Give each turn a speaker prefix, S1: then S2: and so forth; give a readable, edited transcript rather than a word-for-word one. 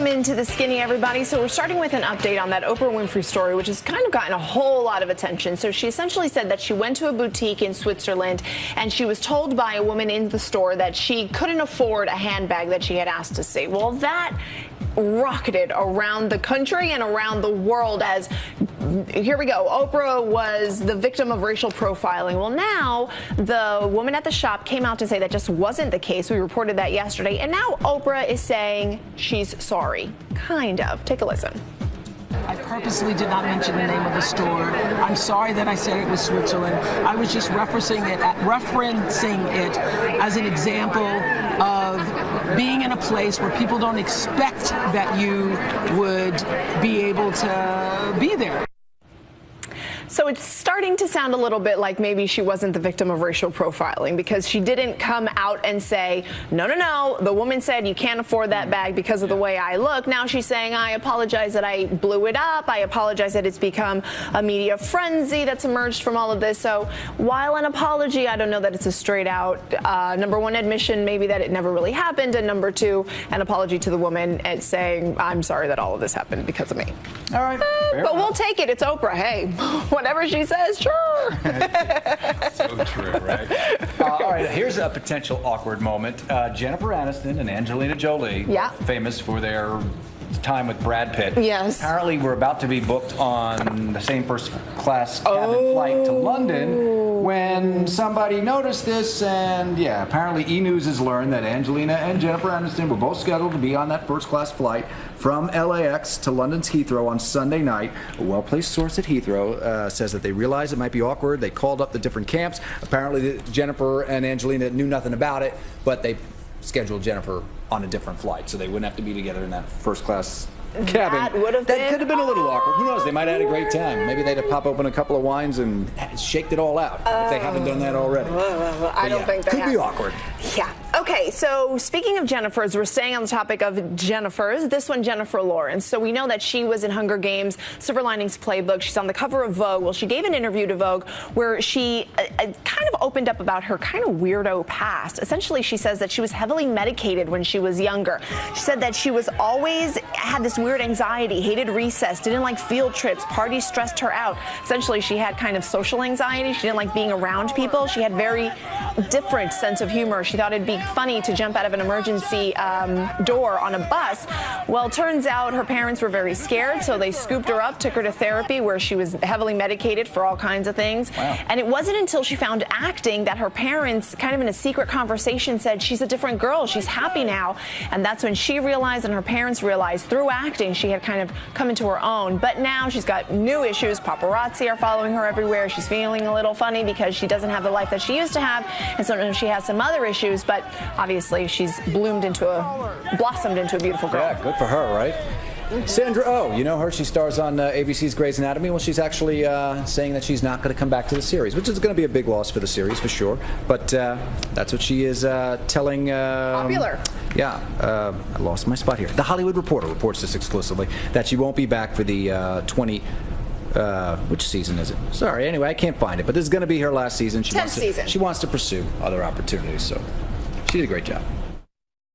S1: Welcome into the Skinny, everybody. So we're starting with an update on that Oprah Winfrey story, which has kind of gotten a whole lot of attention. So she essentially said that she went to a boutique in Switzerland and she was told by a woman in the store that she couldn't afford a handbag that she had asked to see. Well, that rocketed around the country and around the world as, here we go, Oprah was the victim of racial profiling. Well, now the woman at the shop came out to say that just wasn't the case. We reported that yesterday. And now Oprah is saying she's sorry. Kind of. Take a listen.
S2: I purposely did not mention the name of the store. I'm sorry that I said it was Switzerland. I was just referencing it as an example of being in a place where people don't expect that you would be able to be there.
S1: So it's starting to sound a little bit like maybe she wasn't the victim of racial profiling, because she didn't come out and say, no, the woman said you can't afford that bag because of the way I look. Now she's saying, I apologize that I blew it up. I apologize that it's become a media frenzy that's emerged from all of this. So while an apology, I don't know that it's a straight out, number one, admission maybe that it never really happened, and number two, an apology to the woman and saying, I'm sorry that all of this happened because of me.
S3: All right.
S1: But we'll take it. It's Oprah. Hey, whatever she says, sure.
S3: So true, right? All right, here's a potential awkward moment. Jennifer Aniston and Angelina Jolie, famous for their time with Brad Pitt.
S1: Yes.
S3: Apparently, we're about to be booked on the same first-class cabin flight to London when somebody noticed this, and apparently E! News has learned that Angelina and Jennifer Aniston were both scheduled to be on that first-class flight from LAX to London's Heathrow on Sunday night. A well-placed source at Heathrow says that they realized it might be awkward. They called up the different camps. Apparently, Jennifer and Angelina knew nothing about it, but they scheduled Jennifer on a different flight, so they wouldn't have to be together in that first-class cabin. That could have been a little awkward. Who knows? They might have had a great time. Maybe they'd have popped open a couple of wines and shaked it all out if they haven't done that already.
S1: I don't think that
S3: could be awkward.
S1: Yeah. Okay, so speaking of Jennifers, we're staying on the topic of Jennifers. This one, Jennifer Lawrence. So we know that she was in Hunger Games, Silver Linings Playbook. She's on the cover of Vogue. Well, she gave an interview to Vogue where she kind of opened up about her kind of weirdo past. Essentially, she says that she was heavily medicated when she was younger. She said that she was always had this weird anxiety, hated recess, didn't like field trips, parties stressed her out. Essentially, she had kind of social anxiety. She didn't like being around people. She had very different sense of humor. She thought it'd be funny to jump out of an emergency door on a bus. Well, turns out her parents were very scared, so they scooped her up, took her to therapy where she was heavily medicated for all kinds of things. Wow. And it wasn't until she found acting that her parents, kind of in a secret conversation, said she's a different girl. She's happy now. And that's when she realized and her parents realized through acting she had kind of come into her own. But now she's got new issues. Paparazzi are following her everywhere. She's feeling a little funny because she doesn't have the life that she used to have. And so she has some other issues, but obviously she's blossomed into a beautiful girl.
S3: Yeah, good for her, right? Sandra Oh, you know her. She stars on ABC's Grey's Anatomy. Well, she's actually saying that she's not going to come back to the series, which is going to be a big loss for the series for sure. But that's what she is telling.
S1: Popular.
S3: Yeah, I lost my spot here. The Hollywood Reporter reports this exclusively, that she won't be back for the 20. Which season is it? Sorry, anyway, I can't find it. But this is going to be her last season.
S1: 10th season.
S3: She wants to pursue other opportunities, so she did a great job.